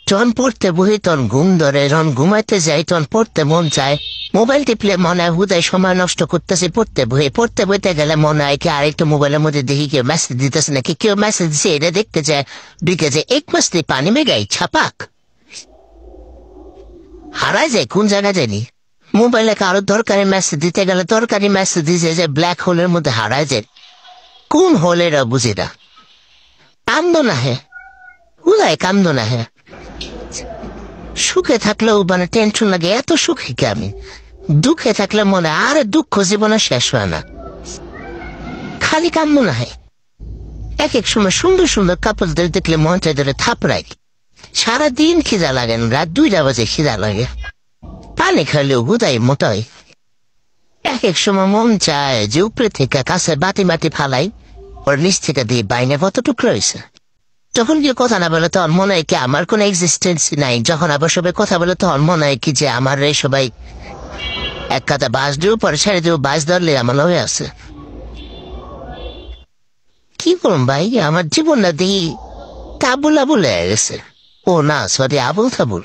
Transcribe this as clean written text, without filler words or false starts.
যখন পড়তে বহি তখন ঘুম ধরে, যখন ঘুমাইতে যাই তখন পড়তে মন চায়। মোবাইল টিপলে মনে হয় হুদায় সময় নষ্ট করতেছে। পড়তে বইতে গেলে মনে হয় কি আরেকটু মোবাইলের মধ্যে দেখি কেউ মেসেজ দিতেছে নাকি, কেউ মেসেজ দিচ্ছে এটা দেখতে যায়, ঢুকে যায় এক মাসলি পানি মেগাই ছাপাক হারায় যায় কোন জায়গায় জানি। মোবাইলে কারো দরকারি মেসেজ দিতে গেলে দরকারি মেসেজ দিতে যে ব্ল্যাক হোলের মধ্যে হারায় যায়। কোন হোলেরা বুঝি না, কান্দ না হে হুদায় কান্দ না হে। সুখে থাকলেও মানে টেনশন লাগে, এত সুখী কে আমি। দুঃখে থাকলে মনে আর দুঃখ জীবনে শেষ হয় না, খালি কান্দ না হয়। এক এক সময় সুন্দর সুন্দর কাপড়দের দেখলে মনটা ধরে থাপড়াই। সারাদিন খিদা লাগে না, রাত 2টা বাজে খিদা লাগে। পানি খাইলেও হুদাই মোটা হয়। এক এক সময় মন চায় যে উপরে থেকে কাছে বাটি বাটি ফালাই, ওর নিচ থেকে দিয়ে বাইনে কত টুকরো হয়েছে। যখন কেউ কথা না বলে তখন মনে হয় কি আমার কোনো এক্সিস্টেন্স নাই। যখন আবার সবাই কথা বলে তখন মনে হয় কি যে আমার এই সবাই এক কথা বাস দিয়েও পরে ছেড়ে দিয়েও বাস ধরলে আমার হয়ে আছে। কি করুন ভাই, আমার জীবনটা দেখি তাবুল আবুল হয়ে গেছে। ও না, সরি, আবুল তাবুল।